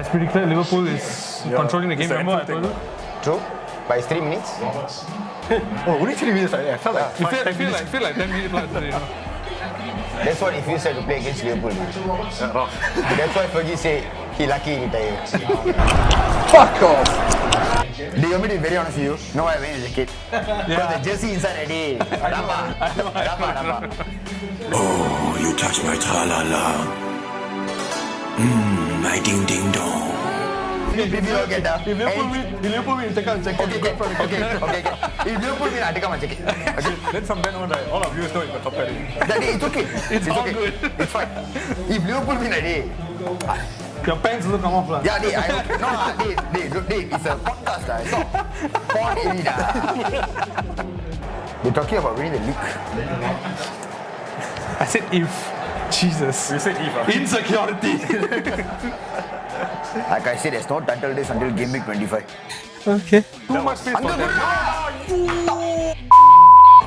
it's pretty clear Liverpool is controlling the game. Remember I told you? True. By 3 minutes. Only 3 minutes. I felt like You feel like 10 minutes plus, you know. That's what it feels like to play against Liverpool. That's why Fergie said he lucky he retired. fuck off. Do you want me to be very honest with you? No, I went as a kid. Because the jersey inside already. Rama. Oh, you touch my tra-la-la. My ding-ding-dong. If Liverpool win, take out jacket. Okay. If Liverpool win, I take out my jacket. Let some men on, like, all of you know in the top 10. It's okay. It's all okay. good. It's fine. If Liverpool win, Your pants will come off. yeah, it's a podcast. It's not porn any. We're talking about winning the league. I said if. Jesus. You said if. Insecurity. Like I said, there's no title race until game week 25. Okay. Too much space for them.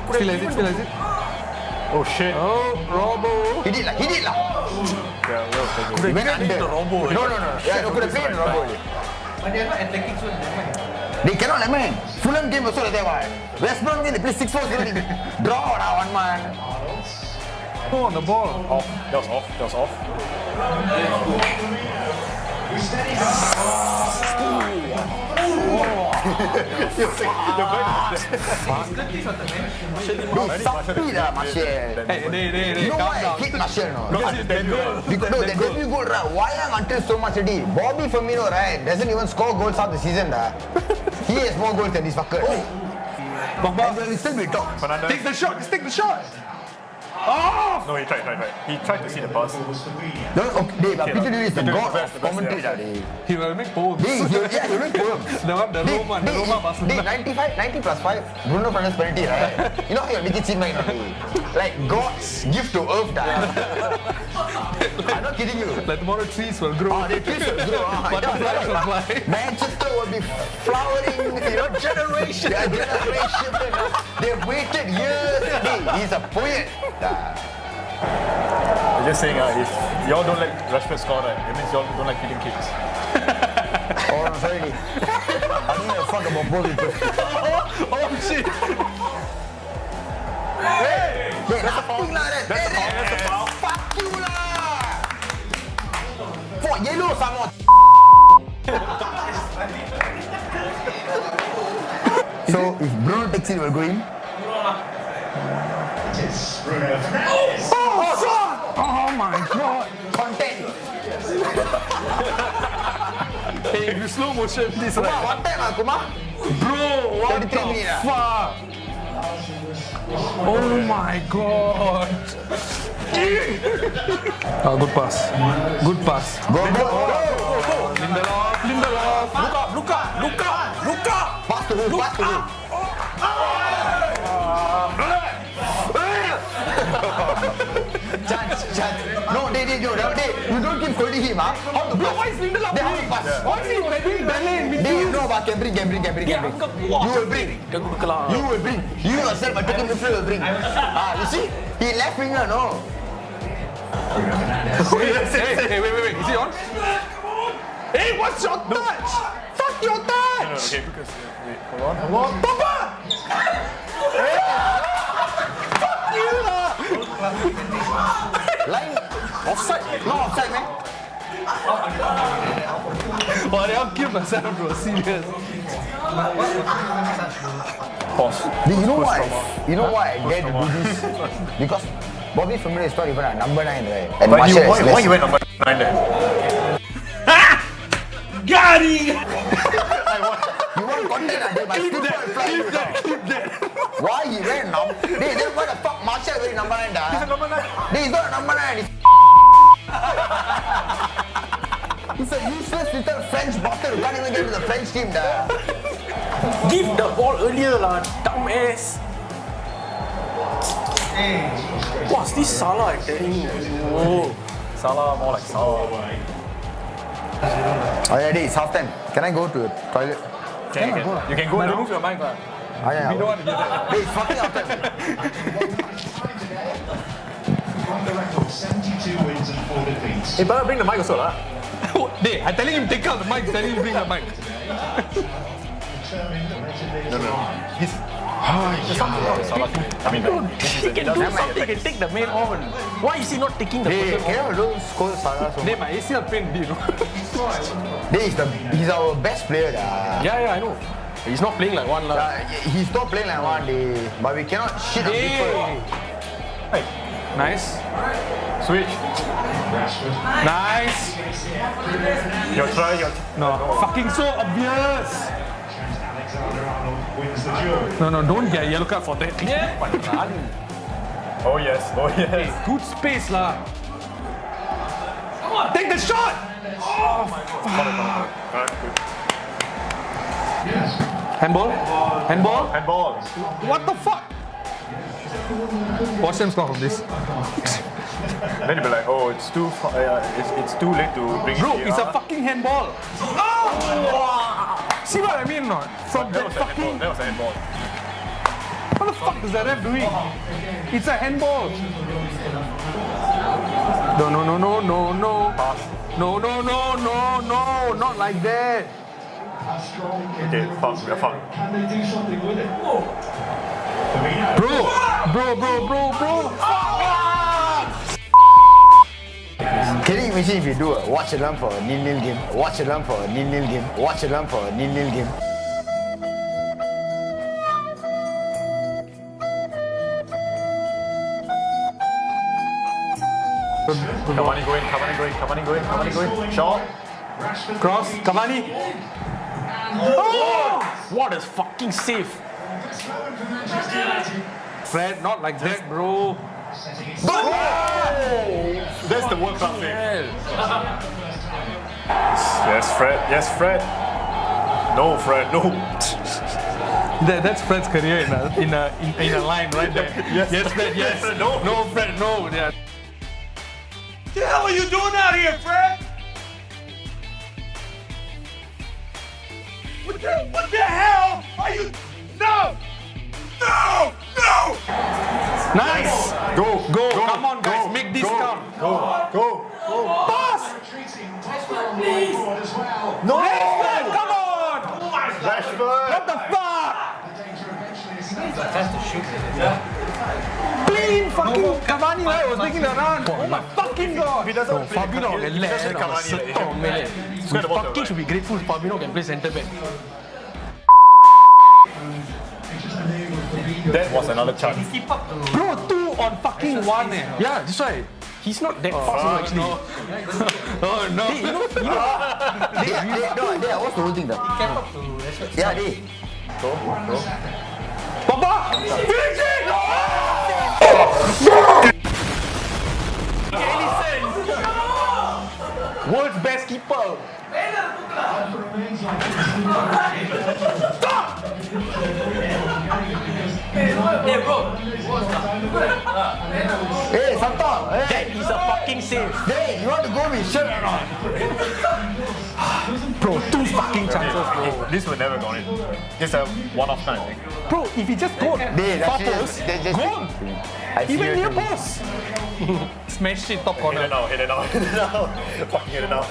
Still has it. Oh shit. Oh, Robo. He did lah. Yeah, He went under. Robo. No. Yeah, no, could have played Robo. But they're not attacking, so never. They cannot let me. Fulham game also like that one. West Brom game they play 6-4 draw now 1 man. Oh, on the ball. Off. That was off. Sapi lah Martial. Hey, You know why I hate Martial no? Because the debut goal right, why until so much already? Bobby Firmino right doesn't even score goals half the season dah. He has more goals than this fucker. And will still be top. Take the shot. Just take the shot. Oh! No, he tried. He tried to see the pass. No, okay, but Peter Lewis is the god of commentary dah. He will make poems. He'll make poems. The Roma Barcelona. 90 plus 5, Bruno Fernandes penalty, right? You know how you make it seem like like God's gift to earth, I'm not kidding you. Like tomorrow trees will grow. The trees will grow. Butterflies will fly. Manchester will be flowering, generation. They've waited years. He's a poet. I'm just saying, if y'all don't like Rashford score, right, it means y'all don't like feeding kids. Oh, I'm sorry. I don't give a fuck about both people. Oh shit. Hey, that's a foul. That's a foul. Fuck you lah. For yellow someone. So if Bruno takes it, we'll go in. Oh my god. Content. Hey, if you slow motion, please. Kumar, what time Kumar? Bro, what 33 minutes. the fuck? Oh my god. Good pass. Go. Lindelof. Luka. Pass to who? Chance. No, you don't keep holding him, huh? How to pass? Why is Lindelof How to pass? Why is he doing ballet? No, but can bring. You will bring. You yourself, but taking midfield will bring. You see? He left winger, no? Hey, wait. Is he on? Hey, what's your touch? Fuck your touch! Okay, because hold on. Papa! Fuck you lah! Line offside. No offside, man. Oh, they all killed myself, bro. Serious. Pause. You know why I dare to do this? Because Bobby Firmino is not even a number 9, right? And But Martial why you went number 9 there? Got him! You want content, but keep that. Why he went now? Then why the fuck Martial wearing number 9? He's a number 9. He's not a number 9. He's a useless little French bastard who can't even get to the French team. Give the ball earlier lah, dumbass. What's this Salah telling you? Oh, Salah more like Salah. Oh yeah, it's half time. Can I go to the toilet? You can go now. Remove your mic lah. Yeah. We don't want to get that. It's fucking half time. Hey, better bring the mic also lah. Hey, I'm telling him take out the mic, telling him bring the mic. He's I mean, He can do something, he can take the man on. Why is he not taking the Hey, person on? don't score Salah so Hey, much. my ACL pain, you know. He's our best player. Yeah, I know. He's not playing like one lah. He's not playing like one day, but we cannot shit on people. hey, Nice. switch. Nice. Your try, No, fucking so obvious. No, don't get a yellow card for that. Yeah. Oh yes. Good space lah. Come on, take the shot. Alright, good. Handball. Handball. What the fuck? Watch them score from this. Then you'll be like, oh, it's too too late to bring Bro, it. it's a fucking handball. Oh! See what I mean or not? From That that was a handball. fucking... That was a handball. What the fuck is the ref doing? It's a handball. No. Pass. No, not like that. Okay, fuck. We are fucked. Bro. Can you imagine if you do a watch along for a 0-0 game? Watch along for a 0-0 game. Watch along for a 0-0 game. Cavani going. Shot. Cross, Cavani. Oh! What a fucking save. Fred, not like that, bro. That's the World Cup save. Yes, Fred. No, Fred, no. That's Fred's career in a line right there. Yes, Fred, yes. No, Fred, no. Yeah. What the hell are you doing out here, Fred? What the hell are you? No! Nice. Go. Come on, guys, make this count. Go. Pass. No! Rashford, come on. Rashford! What the fuck? Clean fucking Cavani, right? Was making the run. Oh my fucking god. He doesn't play Fabinho can he doesn't let Cavani. We Square the bottom, fucking should be grateful Fabinho can play centre back. That was another chance. Bro, 2 on fucking 1 eh. Yeah, that's why. He's not that fast actually. Oh no. Hey, you know, Yeah, what's the whole thing though? Yeah, they. Papa! Finish it! world's best keeper. Hey, Santong! That Hey! is a fucking save. Hey, you want to go with shirt or not? Bro, 2 fucking chances, bro. This would never gone in. It's a one-off kind of thing. Bro, if he just go They far actually post, just go on. I see Even what near you mean. post. Smash it top Hit corner. it out. Fucking hit it out.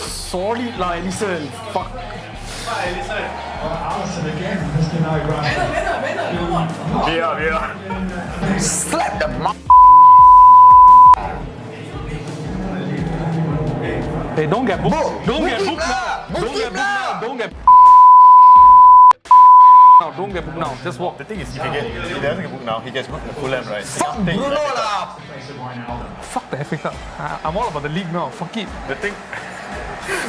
Solid lah, Ellison. Fuck. VR. Slap the mouth. Hey, don't get booked. Book. Don't get Book booked him now. lah. Book Don't get him booked now. lah. Don't get now. Don't get booked now. Just walk. The thing is, if he doesn't get booked now, he gets booked in the Fulham, right? Fuck Thing is Bruno that- lah. Fuck the FA Cup. I'm all about the league now. Fuck it. The thing.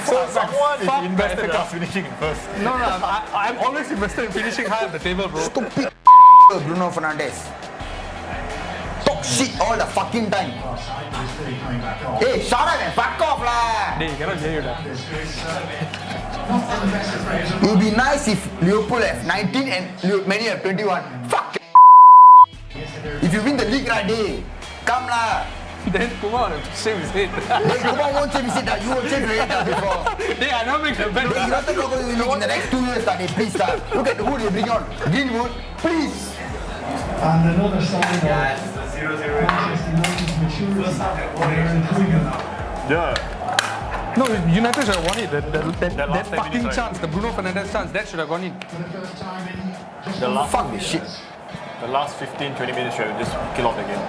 So someone is fuck the invested FA in us finishing in first. No, I'm always invested in finishing high on the table, bro. Stupid Bruno Fernandes. Talk shit all the fucking time. Hey, shut up and fuck off lah. Hey, cannot hear you now. It would be nice if Liverpool have 19 and Man Utd have 21. Fuck. If you win the league right, hey, come lah. Then Kumar will shave his head. Hey, come on, won't change it. You won't change it before. Hey, I don't make the bet. Hey, United not going to win in the next 2 years, that please start. Look at the wood they bring on. Greenwood, please. And another sign of Manchester United Yeah. No, United should have won it. That last 10 fucking minutes, right? chance, the Bruno Fernandes chance, that should have gone in. Fuck this shit. The last 15-20 minutes should have just kill off the game.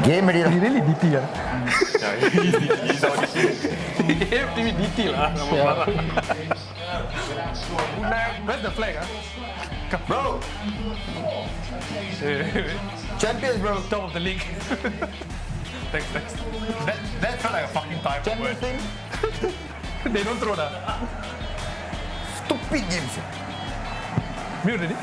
Game ready. He really DT lah. Yeah, he's out of He gave TV DT lah. Where's the flag? Bro, champions, bro. Top of the league. Thanks. That felt like a fucking time. Champions thing. They don't throw that. Stupid games. Mute ready?